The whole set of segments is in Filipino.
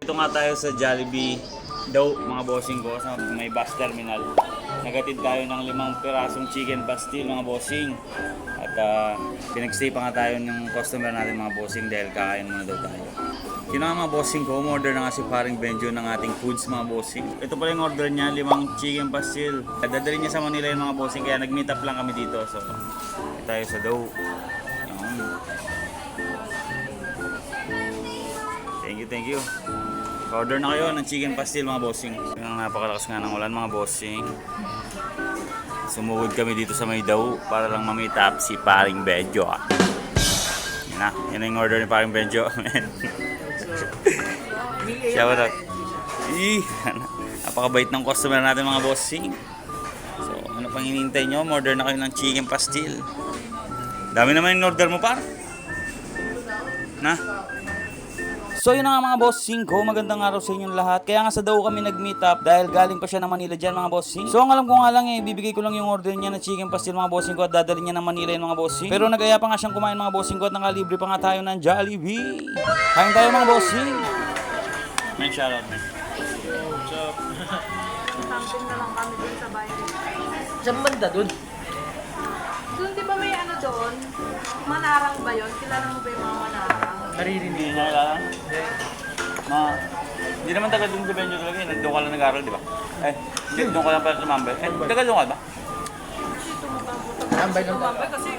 Dito nga tayo sa Jollibee daw mga bossing ko sa may bus terminal. Nagatid tayo ng 5 pirasong chicken pastil mga bossing. At pinagstay pa nga tayo ng customer natin mga bossing dahil kakain muna daw tayo. Yun nga mga bossing ko, umorder na nga si paring Benjo ng ating foods mga bossing. Ito pala yung order niya, 5 chicken pastil. Dadali niya sa Manila yung mga bossing kaya nag-meet up lang kami dito. So tayo sa daw. Thank you. Order na kayo ng chicken pastil mga bossing. Yung napakalakas nga ng ulan mga bossing. Sumugod kami dito sa may daw para lang ma-meet up si paring Benjo. Yan na yung order ni paring Benjo. Shout out. Napakabait ng customer natin mga bossing. So ano pang hinihintay nyo? Order na kayo ng chicken pastil. Dami naman yung order mo par. So yun na nga mga bossing ko, magandang araw sa inyong lahat. Kaya nga sa daw kami nag-meet up dahil galing pa siya ng Manila dyan mga bossing. So ang alam ko nga lang bibigay ko lang yung order niya na chicken pastil mga bossing ko at dadalhin niya ng Manila yung mga bossing. Pero nag-aya pa nga siyang kumain mga bossing ko at nakalibre pa nga tayo ng Jollibee. Kain tayo mga bossing. May shoutout man. What's up? Camping na lang kami dun sa bayan. Saan banda dun? Dun di ba may ano doon? Manarang ba yun? Kilala mo ba yung mga manarang? Naririndi niya lang. Hindi naman taga doon sa Benjo talaga eh. Doon ka lang nag-aaral, di ba? Doon ka lang pala tumambay. Taga doon ka ba? Kasi tumutambay Tambay lang tumambay kasi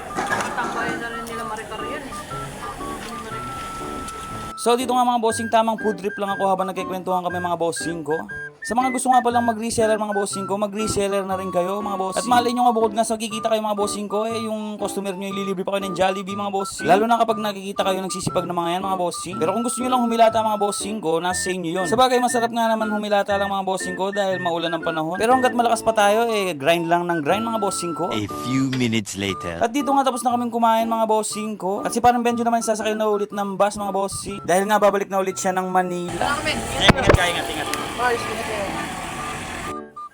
tambayan na rin nila Maricar yan eh. So dito nga mga bossing, tamang food trip lang ako habang nagkikwentuhan kami mga bossing ko. Sa mga gusto nga palang mag-reseller mga bossing ko, mag-reseller na rin kayo mga bossing. At malay nyo nga bukod nga sa kikita kayo mga bossing ko, yung customer nyo ililibre pa kayo ng Jollibee mga bossing. Lalo na kapag nakikita kayo nagsisipag ng mga yan mga bossing. Pero kung gusto nyo lang humilata mga bossing ko, nasa inyo yun. Sabagay masarap nga naman humilata lang mga bossing ko dahil maulan ng panahon. Pero hanggat malakas pa tayo, grind lang ng grind mga bossing ko. A few minutes later. At dito nga tapos na kaming kumain mga bossing ko. At si parang Benjo naman sasakay na ulit ng bus mga bossing. Dahil nga babalik na ulit siya ng Manila. Ingat.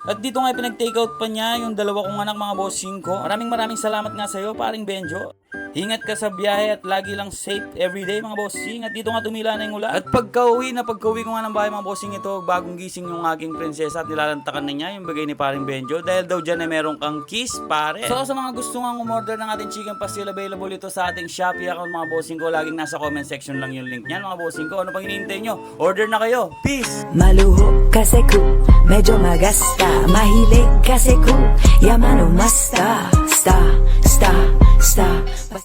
At dito nga pinag-take out pa niya yung dalawa kong anak mga bossing ko. Maraming salamat nga sa'yo paring Benjo. Ingat ka sa biyahe at lagi lang safe everyday mga bossing. At dito nga tumila na yung ulan. At pagka-uwi ko nga ng bahay mga bossing ito, bagong gising yung aking prinsesa at nilalantakan na niya yung bagay ni paring Benjo. Dahil daw dyan ay meron kang kiss pare. So sa mga gusto nga umorder ng ating chicken pastil, available ito sa ating Shopee account mga bossing ko. Laging nasa comment section lang yung link niyan mga bossing ko. Ano pang hinihintay nyo? Order na kayo. Peace! Maluho kasi ko, medyo magasta. Mahilig kasi ko, yaman o masta. Sta